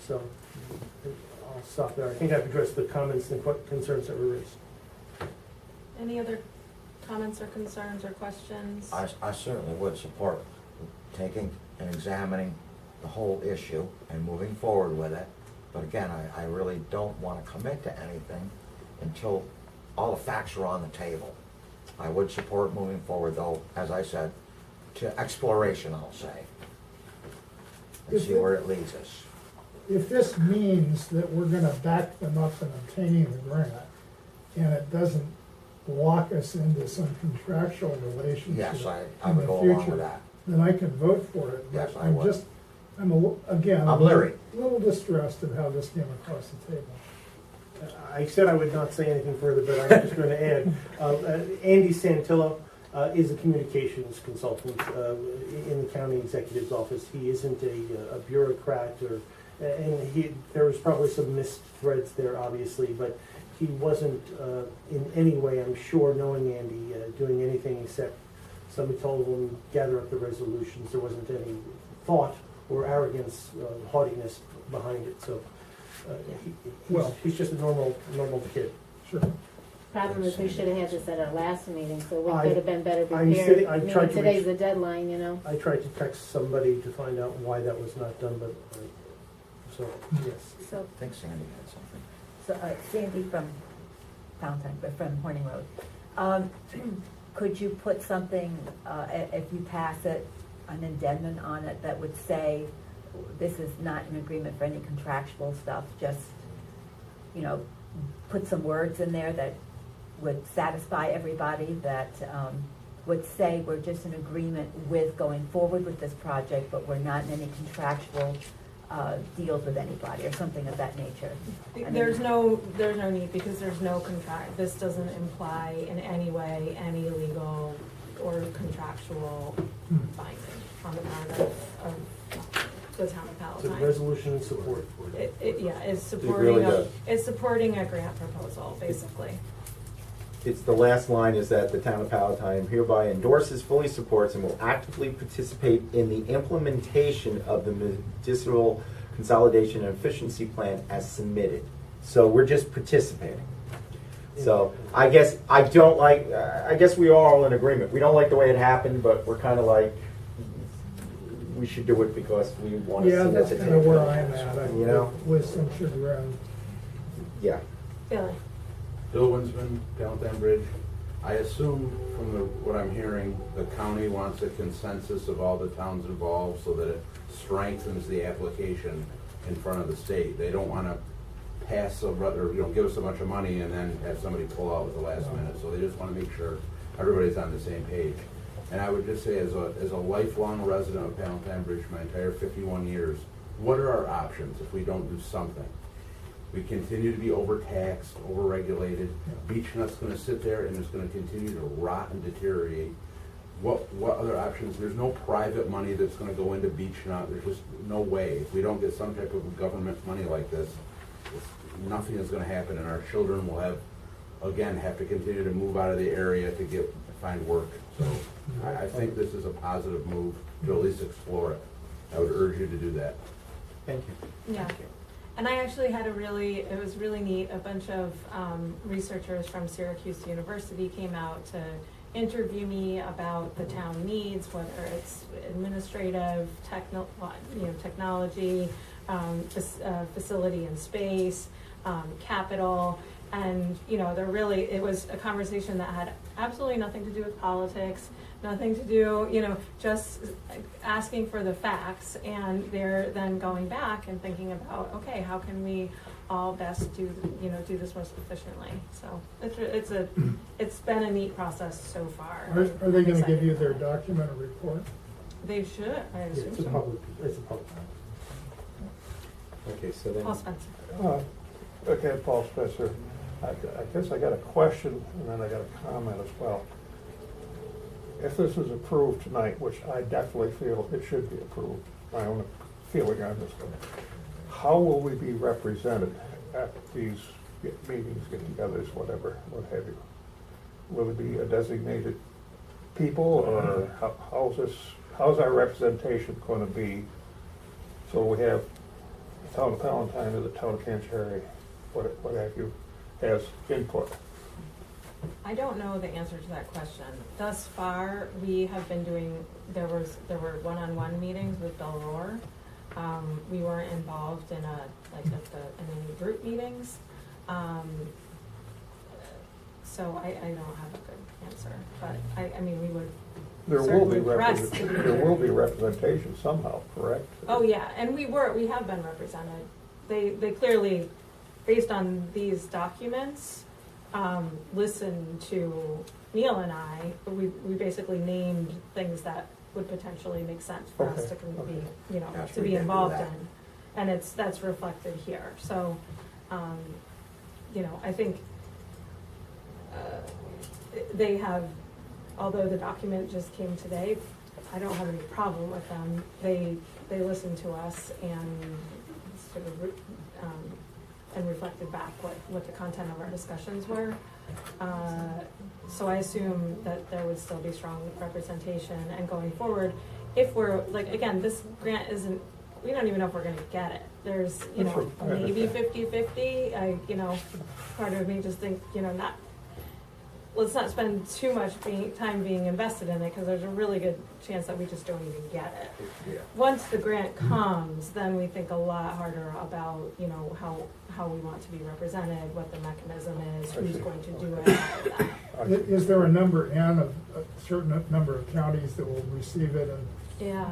So I'll stop there. I think I've addressed the comments and concerns that were raised. Any other comments or concerns or questions? I certainly would support taking and examining the whole issue and moving forward with it. But again, I really don't want to commit to anything until all the facts are on the table. I would support moving forward, though, as I said, to exploration, I'll say, and see where it leads us. If this means that we're gonna back them up in obtaining the grant, and it doesn't lock us into some contractual relationship Yes, I in would the go along future, with that. then I can vote for it. Yes, But I would. again, I'm leery. a little distressed at how this came across the table. I said I would not say anything further, but I'm just going to add, Andy Santillo is a communications consultant in the county executive's office. He isn't a bureaucrat, and there was probably some missed threads there, obviously, but he wasn't in any way, I'm sure, knowing Andy, doing anything except somebody told him, gather up the resolutions. There wasn't any thought or arrogance, haughtiness behind it. So he's just a normal kid. Sure. Problem is, we should have had this at our last meeting, so we I- could have been better I'm prepared. sitting- I tried to Today's reach- the deadline, you know. I tried to text somebody to find out why that was not done, but, so, yes. So, I think Sandy had something. So, Sandy from Palatine, but from Horning Road. Could you put something, if you pass it, an addendum on it that would say, this is not an agreement for any contractual stuff, just, put some words in there that would satisfy everybody, that would say we're just in agreement with going forward with this project, but we're not in any contractual deals with anybody, or something of that nature. I mean, There's no need, because there's no contract. This doesn't imply in any way any legal or contractual binding on the part of the town of It's a Palatine. resolution in support. It's really does. it's supporting a grant proposal, basically. It's the last line is that the town of Palatine hereby endorses, fully supports, and will actively participate in the implementation of the medicinal consolidation and efficiency plan as submitted. So we're just participating. So I guess we are all in agreement. We don't like the way it happened, but we're kind of like, we should do it because we want to see Yeah, that that's the kind of table. where I'm at, You know? with some chagrin. Yeah. Billy? Bill Winsman, Palatine Bridge. I assume from what I'm hearing, the county wants a consensus of all the towns involved so that it strengthens the application in front of the state. They don't want to pass give us a bunch of money and then have somebody pull out at the last minute. So they just want to make sure everybody's on the same page. And I would just say, as a lifelong resident of Palatine Bridge, my entire 51 years, what are our options if we don't do something? We continue to be overtaxed, overregulated. Beechnut's going to sit there and it's going to continue to rot and deteriorate. What other options? There's no private money that's going to go into Beechnut. There's just no way. If we don't get some type of government money like this, nothing is going to happen, and our children will have to continue to move out of the area to find work. So I think this is a positive move to at least explore it. I would urge you to do that. Thank you. Yeah. And I actually had it was really neat. A bunch of researchers from Syracuse University came out to interview me about the town needs, whether it's administrative, technology, facility and space, capital. And, it was a conversation that had absolutely nothing to do with politics, nothing to do, just asking for the facts. And they're then going back and thinking about, okay, how can we all best do this most efficiently? So it's been a neat process so far. Are they I'm gonna give excited you for their it. document or report? They should, I assume It's a so. public. Okay, so then. Paul Spencer. Okay, Paul Spencer. I guess I got a question and then I got a comment as well. If this is approved tonight, which I definitely feel it should be approved, my own feeling on this one, how will we be represented at these meetings, get-togethers, whatever, what have you? Will it be a designated people, or how's our representation going to be? So we have the town of Palatine or the town of Canterbury, what have you, has input? I don't know the answer to that question. Thus far, we have been doing, there were one-on-one meetings with Bill Rohr. We weren't involved in in any group meetings. So I don't have a good answer, but I mean, we would There will be certainly press to be there will be representation somehow, correct? Oh, yeah, and we have been represented. They clearly, based on these documents, listened to Neil and I. We basically named things that would potentially make sense for us to Okay. be, Yes, to we be did do involved that. in. And that's reflected here. So, I think they have, although the document just came today, I don't have any problem with them. They listened to us and sort of and reflected back what the content of our discussions were. So I assume that there would still be strong representation, and going forward, if we're, like, again, this grant isn't, we don't even know if we're gonna get it. There's, maybe 50-50. Part of me just think, let's not spend too much time being invested in it, because there's a really good chance that we just don't even get it. Yeah. Once the grant comes, then we think a lot harder about, how we want to be represented, what the mechanism is, I who's see. going to do it, all of that. Is there a number, Ann, of a certain number of counties that will receive it, and Yeah,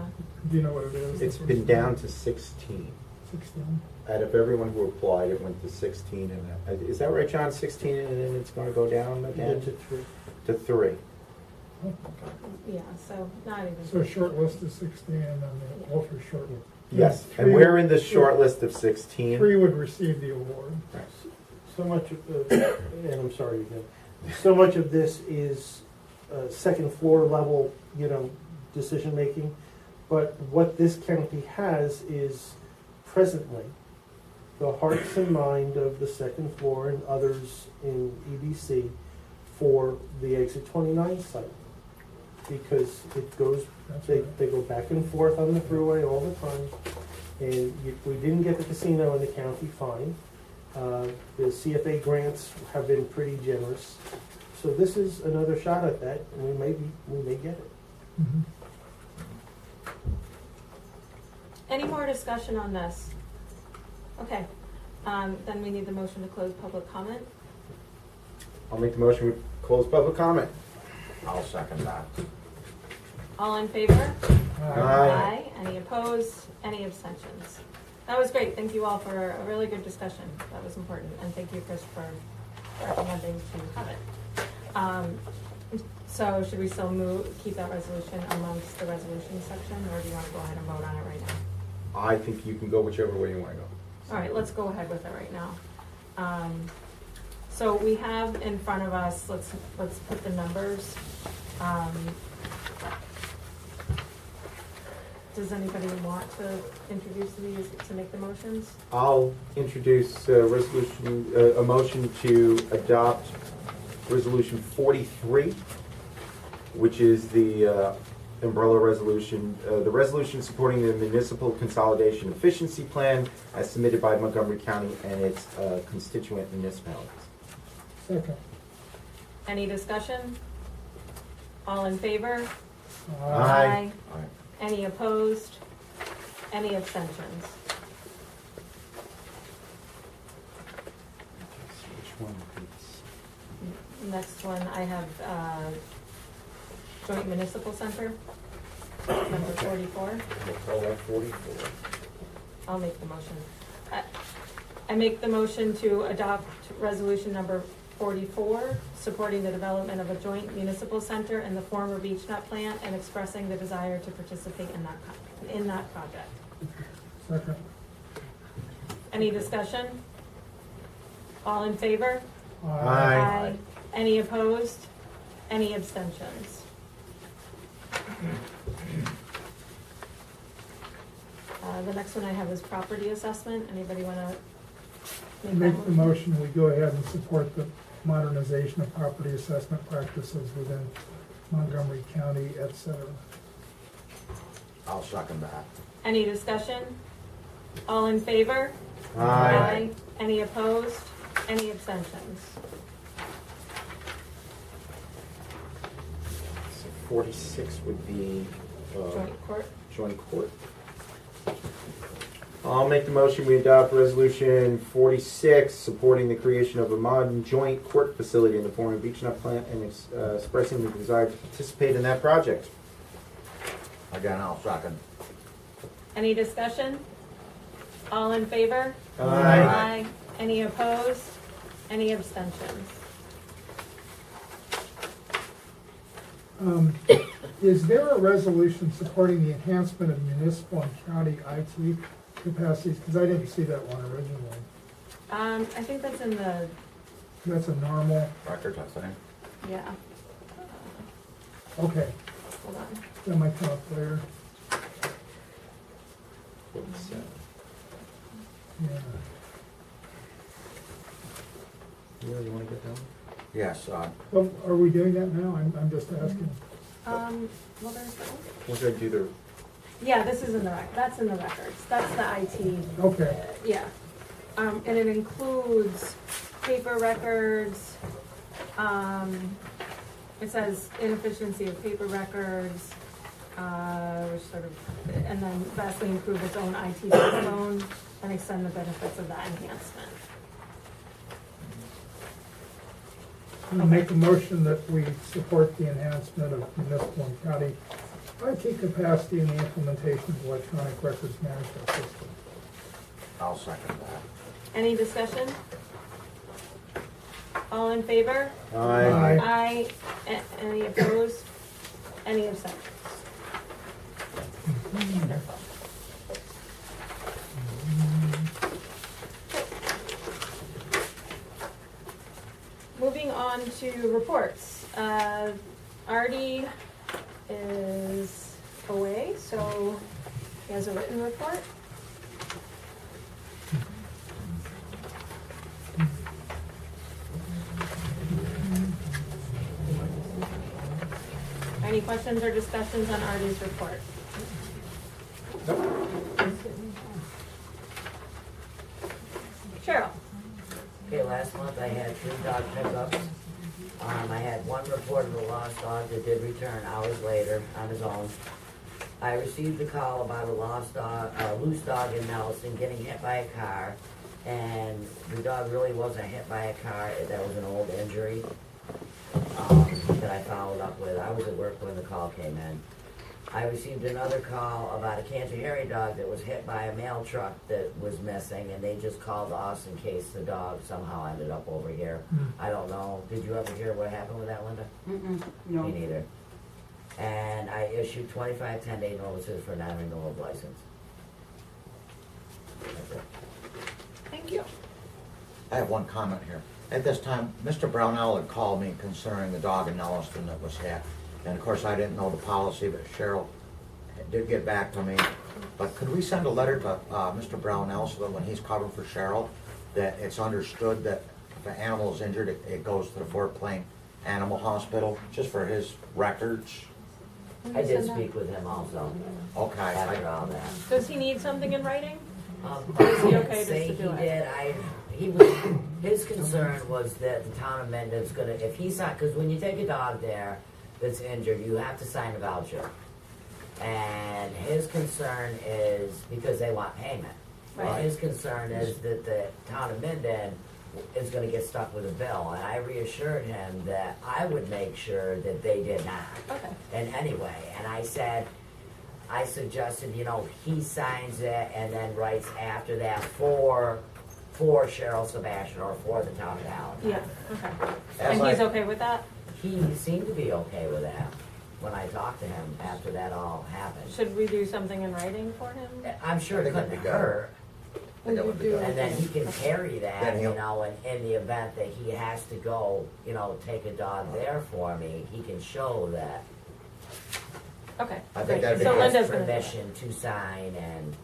do you know what it is? It's been down to 16. 16? Out of everyone who applied, it went to 16, and is that right, John? 16, and then it's going to go down again To three. to 3. yeah, so not even. So a short list of 16, and then the ultra short. Yes, and Three we're would- in the short list of 16. 3 would receive the award. So much of, and I'm sorry again, so much of this is second floor level, decision-making. But what this county has is presently the hearts and mind of the second floor and others in EDC for the exit 29 site. Because it goes, That's they right. go back and forth on the thruway all the time. And we didn't get the casino in the county, fine. The CFA grants have been pretty generous. So this is another shot at that, and we may get it. Mhm. Any more discussion on this? Okay, then we need the motion to close public comment. I'll make the motion, we close public comment. I'll second that. All in favor? Aye. Any opposed? Any abstentions? That was great. Thank you all for a really good discussion. That was important. And thank you, Chris, for recommending to have it. So should we still keep that resolution amongst the resolution section, or do you want to go ahead and vote on it right now? I think you can go whichever way you want to go. All right, let's go ahead with it right now. So we have in front of us, let's put the numbers. Does anybody want to introduce these to make the motions? I'll introduce a motion to adopt Resolution 43, which is the umbrella resolution, the resolution supporting the municipal consolidation efficiency plan as submitted by Montgomery County and its constituent municipalities. Second. Any discussion? All in favor? Aye. Aye. Any opposed? Any abstentions? Which one is? Next one, I have Joint Municipal Center, number 44. We'll call that 44. I'll make the motion. I make the motion to adopt resolution number 44, supporting the development of a joint municipal center in the former Beech Nut plant and expressing the desire to participate in that project. Second. Any discussion? All in favor? Aye. Any opposed? Any abstentions? The next one I have is property assessment. Anybody want to Make the motion, we go ahead and support the modernization of property assessment practices within Montgomery County, et cetera. I'll second that. Any discussion? All in favor? Aye. Any opposed? Any abstentions? So 46 would be Joint court? joint court. I'll make the motion, we adopt resolution 46, supporting the creation of a modern joint court facility in the former beach nut plant and expressing the desire to participate in that project. Again, I'll second. Any discussion? All in favor? Aye. Any opposed? Any abstentions? Is there a resolution supporting the enhancement of municipal and county IT capacities? Because I didn't see that one originally. I think that's in the, That's a normal, Records, I think. yeah, okay, hold on. that might come up later. 47. Yeah. You really want to get down? Yes, Well, are we doing that now? I'm just asking. Well, there's that one. We're going to do the Yeah, this is in the that's in the records. That's the IT. Okay. Yeah. And it includes paper records. It says inefficiency of paper records, which sort of, and then vastly improve its own IT backbone and extend the benefits of that enhancement. I make a motion that we support the enhancement of municipal and county IT capacity in the implementation of electronic records management system. I'll second that. Any discussion? All in favor? Aye. Aye. Any opposed? Any abstentions? Wonderful. Moving on to reports. Artie is away, so he has a written report. Any questions or discussions on Artie's report? Cheryl? Okay, last month I had 3 dog pickups. I had one report of a lost dog that did return hours later on his own. I received a call about a lost dog, a loose dog in Nelson getting hit by a car. And the dog really wasn't hit by a car, that was an old injury that I followed up with. I was at work when the call came in. I received another call about a Canter Hairy dog that was hit by a mail truck that was missing, and they just called us in case the dog somehow ended up over here. I don't know. Did you ever hear what happened with that, Linda? No. Me neither. And I issued 25 10-day notices for non-renewal of license. That's it. Thank you. I have one comment here. At this time, Mr. Brownell had called me concerning the dog in Nelliston that was hit. And of course, I didn't know the policy, but Cheryl did get back to me. But could we send a letter to Mr. Brownell so that when he's covering for Cheryl, that it's understood that if an animal is injured, it goes to the Fort Plain Animal Hospital, just for his records? I did speak with him also Okay. after all that. Does he need something in writing? Is he okay just say to do he it? did. His concern was that the town of Mendon's gonna, if he signed, because when you take a dog there that's injured, you have to sign a voucher. And his concern is, because they want payment. Well, Right. his concern is that the town of Mendon is gonna get stuck with a bill. And I reassured him that I would make sure that they did not. Okay. In any way. And I suggested, he signs it and then writes after that for Cheryl Sebastian or for the town of Palatine. Yeah, okay. As And he's I- okay with that? He seemed to be okay with that when I talked to him after that all happened. Should we do something in writing for him? I'm sure I it think that'd couldn't be good. hurt. I think that would be good. And then he can carry that, Then he'll- and in the event that he has to go, take a dog there for me, he can show that. Okay. I think great. that'd be So good. Linda's gonna do it. Permission to sign and,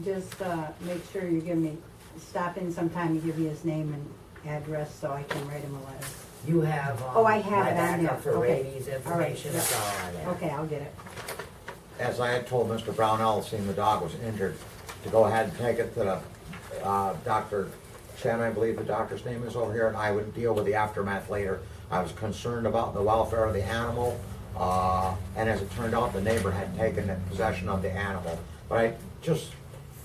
Just, make sure you give me, stop in sometime and give me his name and address so I can write him a letter. you have, Oh, I have my it on backup there. for Okay. rabies All right, information, it's yeah. all on there. Okay, I'll get it. As I had told Mr. Brownell, seeing the dog was injured, to go ahead and take it to the, Dr. Chen, I believe the doctor's name is over here, and I would deal with the aftermath later. I was concerned about the welfare of the animal, and as it turned out, the neighbor had taken possession of the animal. But I just,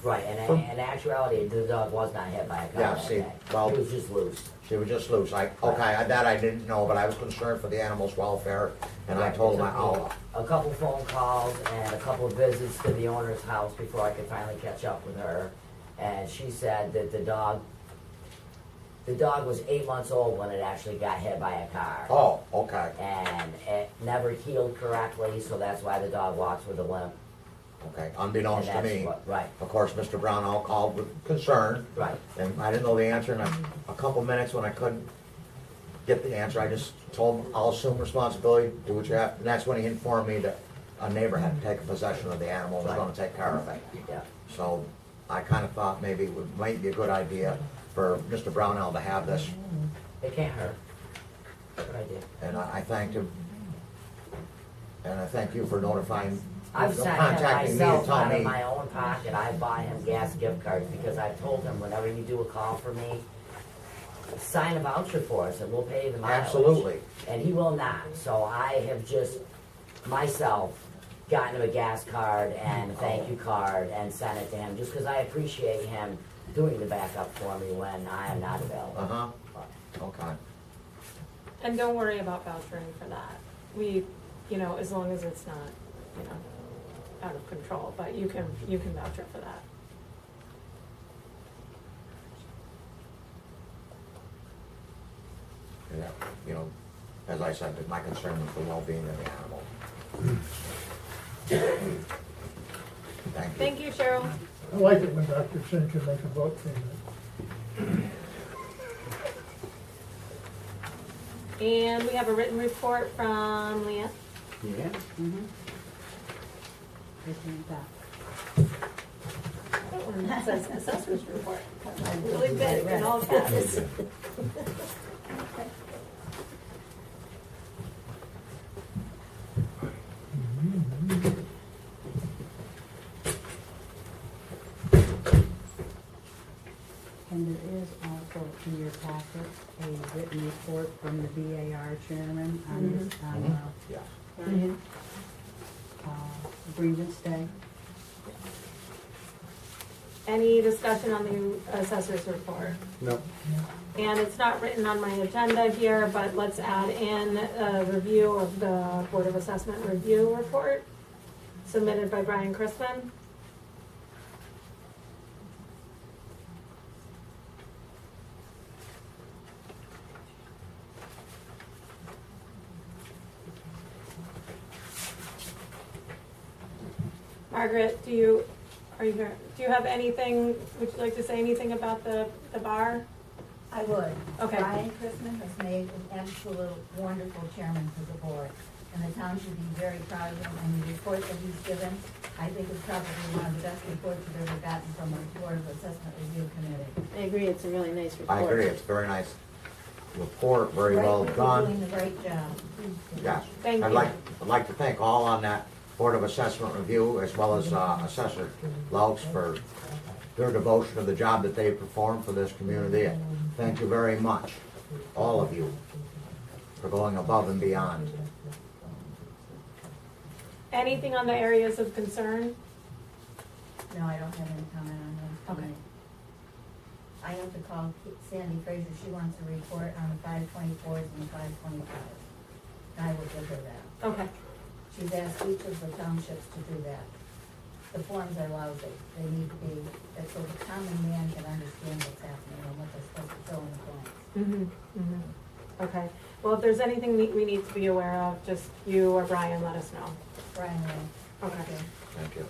Right, and in actuality, the dog was not hit by a car Yeah, that see, day. well- It was just loose. she was just loose. That I didn't know, but I was concerned for the animal's welfare, and I told him, A couple phone calls and a couple of visits to the owner's house before I could finally catch up with her. And she said that the dog was 8 months old when it actually got hit by a car. oh, okay, And it never healed correctly, so that's why the dog walks with a limp. okay, unbeknownst to And that's me. what- right. Of course, Mr. Brownell called with concern. Right. And I didn't know the answer, and a couple minutes when I couldn't get the answer, I just told him, I'll assume responsibility, do what you have, and that's when he informed me that a neighbor had taken possession of the animal and was gonna take care of it. Yeah. So I kinda thought maybe it might be a good idea for Mr. Brownell to have this, It can't hurt. Good idea. and I thanked him. And I thank you for notifying, I've sent him contacting me to myself tell out of me. my own pocket, I buy him gas gift cards because I told him whenever you do a call for me, sign a voucher for us and we'll pay the mileage. Absolutely. And he will not, so I have just myself gotten him a gas card and a thank you card and sent it to him, just because I appreciate him doing the backup for me when I am not available. Uh-huh, okay. And don't worry about vouchering for that. We, as long as it's not, out of control, but you can voucher for that. Yeah, as I said, my concern was the well-being of the animal. Thank you. Thank you, Cheryl. I like it when Dr. Chen can make a vote payment. And we have a written report from Leanne. Yeah. That one says assessor's report. Really big in all caps. And there is also in your packet a written report from the BAR chairman on this, Yeah. Ryan, grievance day. Any discussion on the assessor's report? No. And it's not written on my agenda here, but let's add in a review of the Board of Assessment Review Report submitted by Brian Crispin. Margaret, are you here? Do you have anything, would you like to say anything about the bar? I would. Okay. Brian Christman has made an absolute wonderful chairman for the board, and the town should be very proud of him, and the report that he's given, I think is probably one of the best reports we've ever gotten from a Board of Assessment Review Committee. I agree, it's a really nice report. I agree, it's a very nice report, very Right, well you're done. doing a great job. Yes. Thank I'd you. like to thank all on that Board of Assessment Review, as well as Assessor Louts for their devotion to the job that they perform for this community. Thank you very much, all of you, for going above and beyond. Anything on the areas of concern? No, I don't have any comment on that. Okay. I have to call Sandy Fraser, she wants a report on the 524s and 525s. I will give her that. Okay. She's asked each of the townships to do that. The forms are lousy, they need to be, so the common man can understand what's happening and what they're supposed to fill in the blanks. Okay. Well, if there's anything that we need to be aware of, just you or Brian, let us know. Brian will. Okay. Thank you.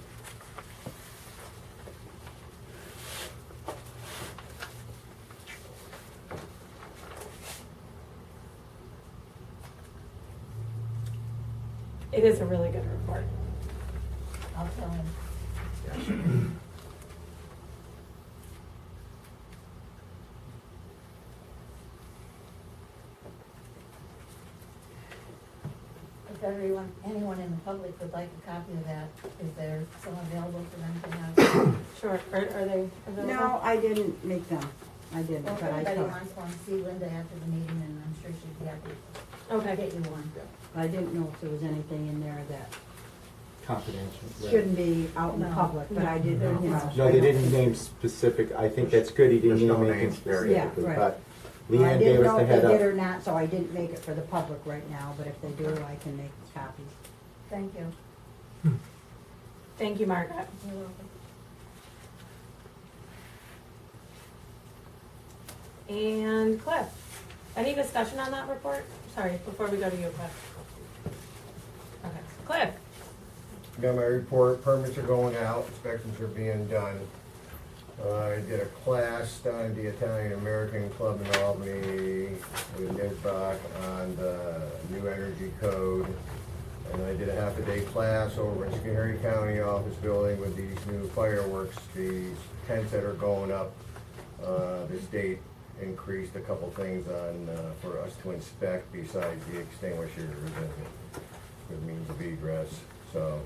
It is a really good report. I'll tell him. Yes. anyone in the public would like a copy of that, is there some available for them to have? Sure, are they available? No, I didn't make them. I didn't, Well, if but I anybody thought, wants one, see Linda after the meeting, and I'm sure she'd be happy to Okay, get you one. I didn't know if there was anything in there that Confidential. right. shouldn't be out in the No. public, but I did, you know. No, they didn't name specific, I think that's good, he didn't There's no name anything names, period. specifically, Yeah, right. but Well, I Leanne didn't gave us know the if head they did up. or not, so I didn't make it for the public right now, but if they do, I can make copies. Thank you. thank you, Margaret. You're welcome. And Cliff, any discussion on that report? Sorry, before we go to you, Cliff. Okay, Cliff, Got my report, permits are going out, inspections are being done. I did a class down at the Italian American Club in Albany with Ned Bach on the new energy code. And I did a half a day class over in Schoharie County office building with these new fireworks, these tents that are going up. The state increased a couple things on, for us to inspect besides the extinguishers and the means of egress. So,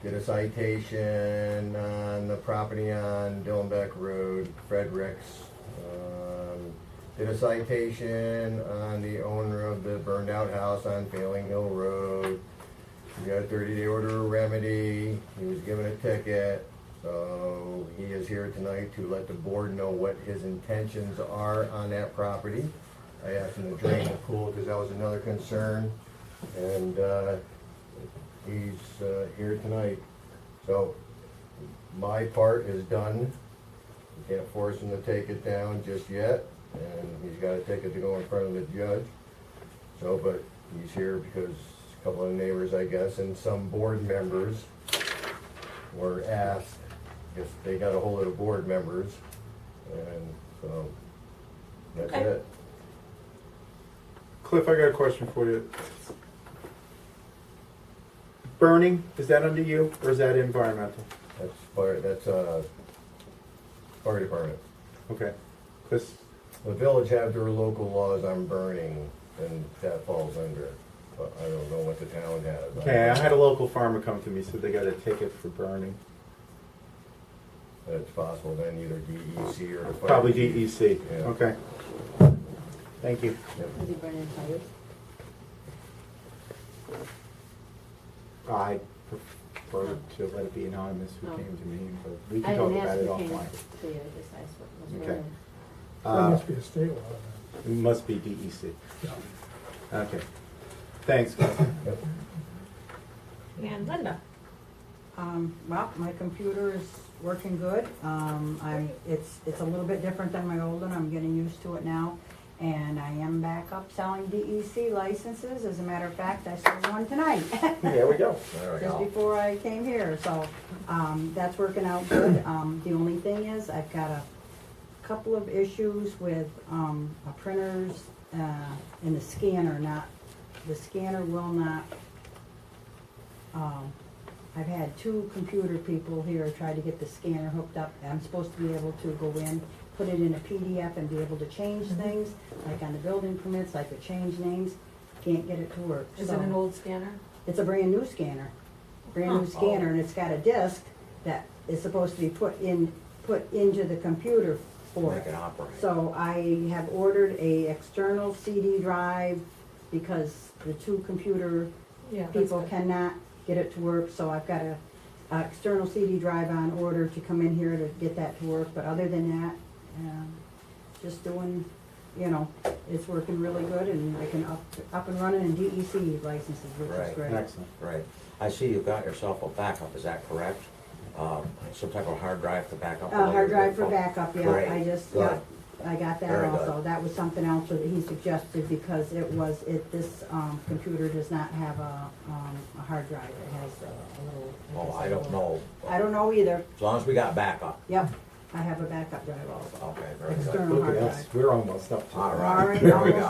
did a citation on the property on Dillonbeck Road, Fredericks. Did a citation on the owner of the burned out house on Failing Hill Road. He got a 30-day order of remedy. He was given a ticket. So he is here tonight to let the board know what his intentions are on that property. I asked him to drain the pool because that was another concern. And he's here tonight. So my part is done. You can't force him to take it down just yet. And he's got a ticket to go in front of the judge. So, but he's here because a couple of neighbors, I guess, and some board members were asked, I guess they got a hold of the board members, and so that's Okay. it. Cliff, I got a question for you. Burning, is that under you, or is that environmental? That's fire department. Okay, Chris, The village have their local laws on burning, and that falls under it. But I don't know what the town has. okay, I had a local farmer come to me, said they got a ticket for burning. It's possible then either DEC or the fire. Probably chief. DEC, Yeah. okay. Thank you. Has he burned in tires? I prefer to let it be anonymous who Oh. came to me, but we I can talk didn't about ask it who came offline. to you, I just asked what was Okay. burning. There must be a state law on It must be DEC. that. Yeah. Okay. Thanks, guys. and Linda. Well, my computer is working good. It's a little bit different than my old one. I'm getting used to it now. And I am back up selling DEC licenses. As a matter of fact, I sold one tonight. There we go. There we Just go. before I came here, so, that's working out good. The only thing is, I've got a couple of issues with, a printers, and the scanner the scanner will not, I've had two computer people here try to get the scanner hooked up. I'm supposed to be able to go in, put it in a PDF and be able to change things, like on the building permits, I could change names, can't get it to work. Is So- it an old scanner? It's a brand new scanner, brand new Huh. scanner, and it's got a disc that is supposed to be put into the computer for Make it. it operate. So I have ordered a external CD drive because the two computer Yeah, that's people good. cannot get it to work, so I've got a external CD drive on order to come in here to get that to work, but other than that, just doing, it's working really good, and I can up and running in DEC licenses, which Right. is great. Excellent. Right. I see you've got yourself a backup, is that correct? Some type of hard drive to back up? Hard drive for Oh, backup, yeah, great. I just, Good. I got that Very good. also. That was something else that he suggested because this computer does not have a hard drive. It has a little. Oh, I don't know. I don't know either. As long as we got backup. Yep, I have a backup drive also. Okay, very good. External Look hard at drive. us, we're almost up to it. All All right, right, there we almost go.